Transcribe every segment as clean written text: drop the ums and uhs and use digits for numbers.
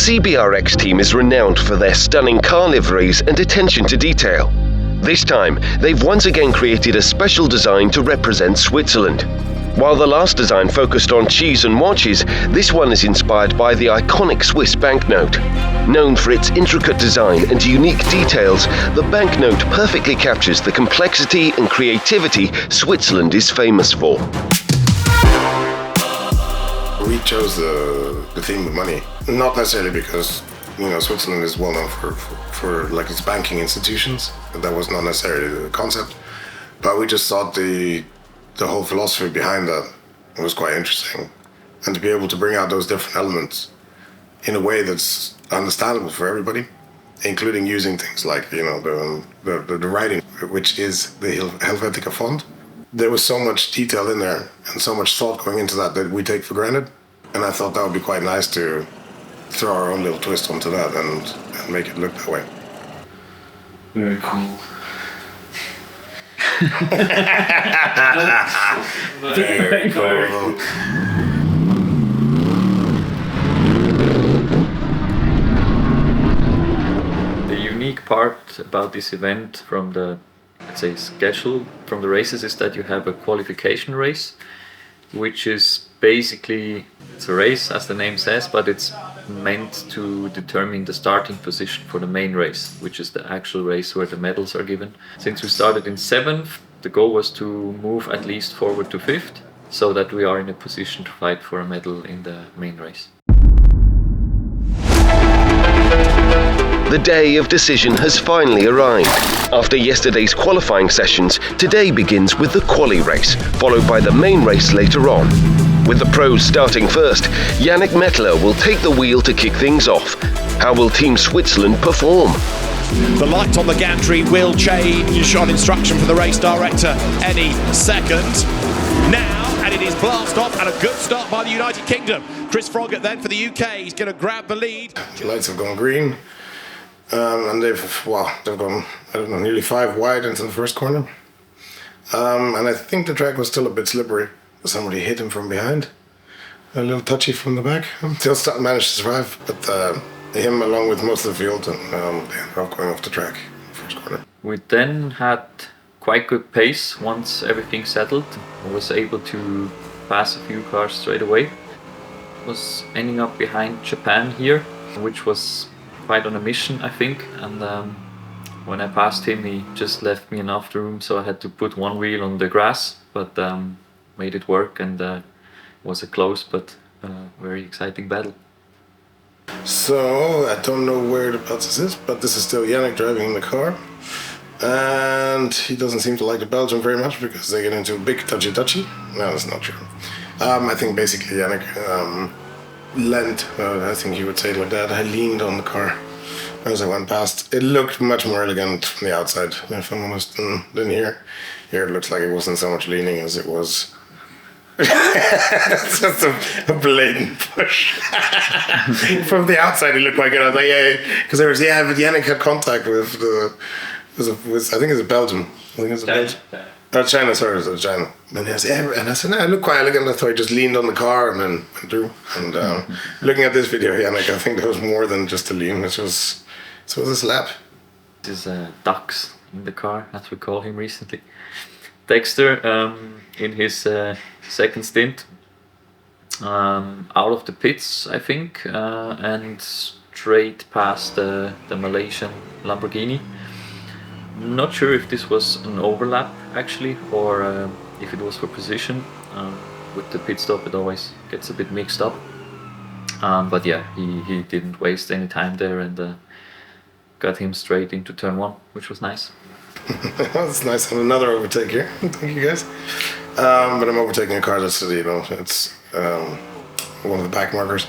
CBRX team is renowned for their stunning car liveries and attention to detail. This time, they've once again created a special design to represent Switzerland. While the last design focused on cheese and watches, this one is inspired by the iconic Swiss banknote. Known for its intricate design and unique details, the banknote perfectly captures the complexity and creativity Switzerland is famous for. We chose the theme of money, not necessarily because Switzerland is well known for like its banking institutions. That was not necessarily the concept, but we just thought the whole philosophy behind that was quite interesting, and to be able to bring out those different elements in a way that's understandable for everybody, including using things like the writing, which is the Helvetica font. There was so much detail in there and so much thought going into that we take for granted, and I thought that would be quite nice to throw our own little twist onto that and make it look that way. Very cool. Very cool. The unique part about this event from the, let's say, schedule from the races is that you have a qualification race, which is basically, it's a race as the name says, but it's meant to determine the starting position for the main race, which is the actual race where the medals are given. Since we started in 7th, the goal was to move at least forward to 5th, so that we are in a position to fight for a medal in the main race. The day of decision has finally arrived. After yesterday's qualifying sessions, today begins with the quali race, followed by the main race later on. With the pros starting first, Yannick Mettler will take the wheel to kick things off. How will Team Switzerland perform? The light on the gantry will change on instruction from the race director any second. Now, and it is blast off and a good start by the United Kingdom. Chris Froggatt then for the UK, he's going to grab the lead. The lights have gone green, and they've gone, nearly 5 wide into the first corner. And I think the track was still a bit slippery. Somebody hit him from behind, a little touchy from the back. Still managed to survive, but him along with most of the field, and they ended up going off the track in the first corner. We then had quite good pace once everything settled. I was able to pass a few cars straight away. Was ending up behind Japan here, which was quite on a mission, I think. And when I passed him, he just left me enough room, so I had to put one wheel on the grass, but made it work, and it was a close but very exciting battle. So I don't know where the this is, but this is still Yannick driving in the car, and he doesn't seem to like the Belgium very much because they get into a big touchy. No, that's not true. I think basically Yannick leant, I think you would say it like that, I leaned on the car as I went past. It looked much more elegant from the outside, if I'm honest, than here. Here it looks like it wasn't so much leaning as it was it's just a blatant push. From the outside it looked like it. I was like, yeah, because there was, but Yannick had contact with I think it's a Belgium. I think it's a Belgium. China, sorry, it was China. And I said, no, it looked quite elegant. I thought he just leaned on the car and then went through. And looking at this video, Yannick, I think there was more than just a lean. It was a slap. This is Dux in the car, as we call him recently. Dexter, in his second stint, out of the pits, I think, and straight past the Malaysian Lamborghini. Not sure if this was an overlap actually, or if it was for position. With the pit stop it always gets a bit mixed up. But yeah, he didn't waste any time there, and got him straight into turn 1, which was nice. That's nice. And another overtake here. Thank you guys. But I'm overtaking a car that's, it's one of the back markers.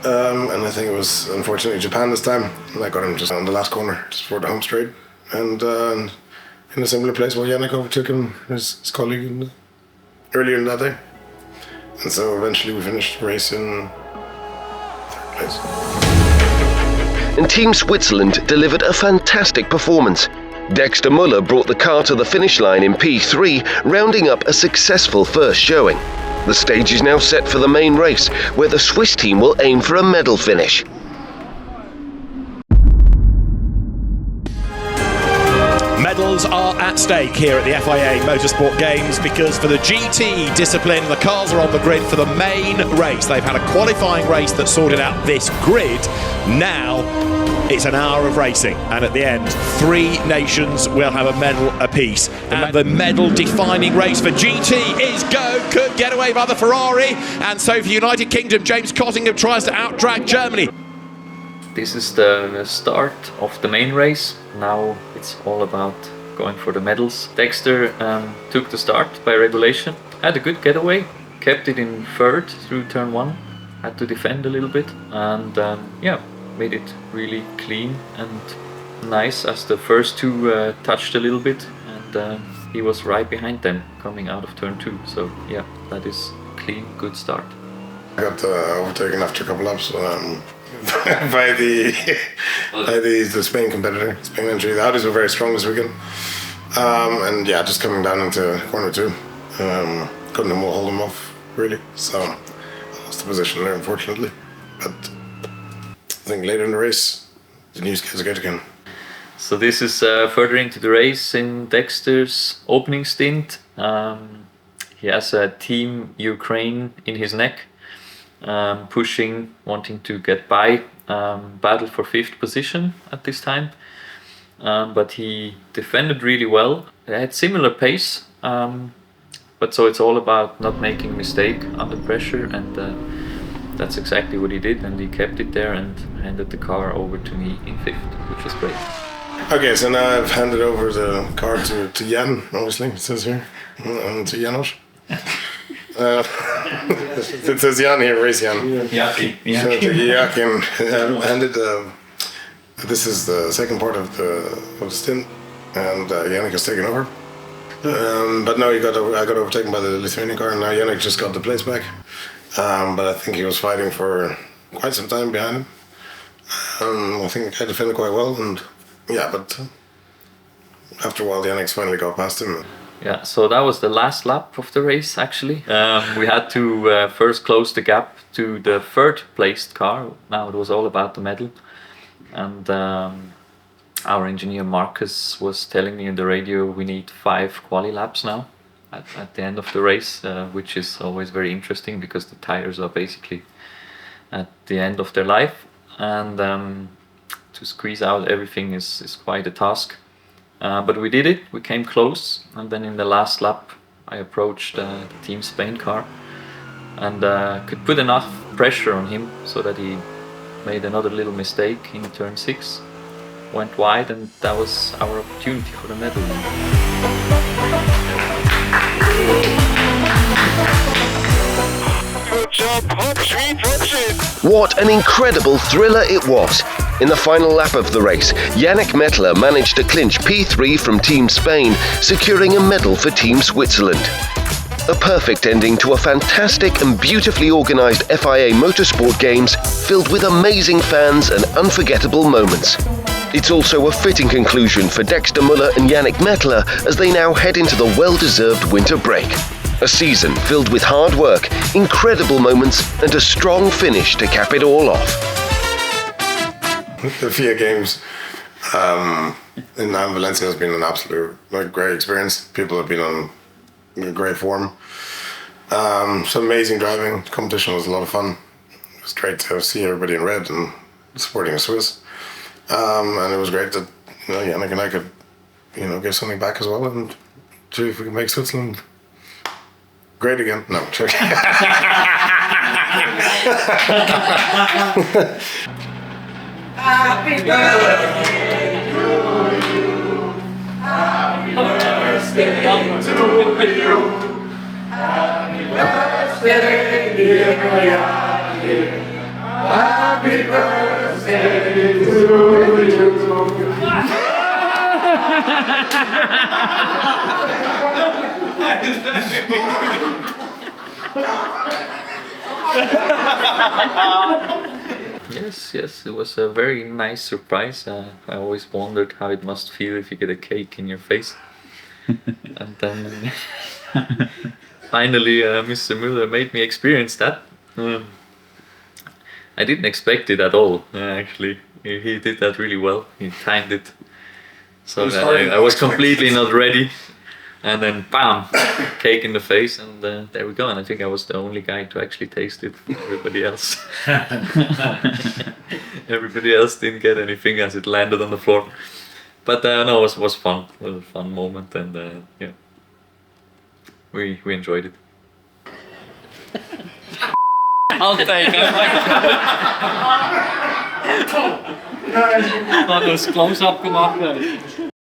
And I think it was unfortunately Japan this time. And I got him just on the last corner, just for the home straight. And in a similar place where Yannick overtook him, his colleague, earlier in that day. And so eventually we finished the race in 3rd place. And Team Switzerland delivered a fantastic performance. Dexter Müller brought the car to the finish line in P3, rounding up a successful first showing. The stage is now set for the main race, where the Swiss team will aim for a medal finish. at stake here at the FIA Motorsport Games, because for the GT discipline, the cars are on the grid for the main race. They've had a qualifying race that sorted out this grid. Now it's an hour of racing, and at the end, 3 nations will have a medal apiece. And the medal-defining race for GT is go. Good getaway by the Ferrari, and so for United Kingdom, James Cottingham tries to outdrag Germany. This is the start of the main race. Now it's all about going for the medals. Dexter took the start by regulation, had a good getaway, kept it in 3rd through turn 1, had to defend a little bit, and yeah, made it really clean and nice as the first 2 touched a little bit, and he was right behind them coming out of turn 2. So yeah, that is clean, good start. I got overtaken after a couple laps by the Spain competitor, Spain entry. The Audis were very strong this weekend, and yeah, just coming down into corner 2, couldn't hold them off really. So I lost the position there, unfortunately. But I think later in the race, the news gets good again. So this is further into the race in Dexter's opening stint. He has a Team Ukraine in his neck, pushing, wanting to get by, battle for 5th position at this time. But he defended really well. They had similar pace, but so it's all about not making a mistake under pressure, and that's exactly what he did, and he kept it there and handed the car over to me in 5th, which was great. Okay, so now I've handed over the car to Jan, obviously, it says here, and to Janos. It says Jan here, race Jan. Joachim handed, this is the second part of the stint, and Yannick has taken over. But no, I got overtaken by the Lithuanian car, and now Yannick just got the place back. But I think he was fighting for quite some time behind him. I think I defended quite well, and yeah, but after a while, Yannick finally got past him. Yeah, so that was the last lap of the race actually. We had to first close the gap to the 3rd placed car. Now it was all about the medal. And our engineer Marcus was telling me in the radio we need 5 quali laps now at the end of the race, which is always very interesting because the tires are basically at the end of their life. And to squeeze out everything is quite a task. But we did it, we came close, and then in the last lap I approached the Team Spain car and could put enough pressure on him so that he made another little mistake in turn 6, went wide, and that was our opportunity for the medal. What an incredible thriller it was! In the final lap of the race, Yannick Mettler managed to clinch P3 from Team Spain, securing a medal for Team Switzerland. A perfect ending to a fantastic and beautifully organised FIA Motorsport Games filled with amazing fans and unforgettable moments. It's also a fitting conclusion for Dexter, Müller and Yannick Mettler as they now head into the well-deserved winter break. A season filled with hard work, incredible moments and a strong finish to cap it all off. The FIA Games in Valencia has been an absolute great experience. People have been on great form. Some amazing driving. The competition was a lot of fun. It was great to see everybody in red and supporting a Swiss. And it was great that Yannick and I could give something back as well and see if we can make Switzerland great again. No, joking. Happy birthday to you. Happy birthday to you. Happy birthday, dear Yannick. Happy birthday to you. Yes, it was a very nice surprise. I always wondered how it must feel if you get a cake in your face. And then finally Mr. Müller made me experience that. I didn't expect it at all, actually. He did that really well. He timed it So I was completely not ready, and then bam, cake in the face, and there we go. And I think I was the only guy to actually taste it. Everybody else, everybody else didn't get anything as it landed on the floor. But no, it was fun. It was a fun moment, and yeah, we enjoyed it. I'll take it. Oh, those close-up gemacht.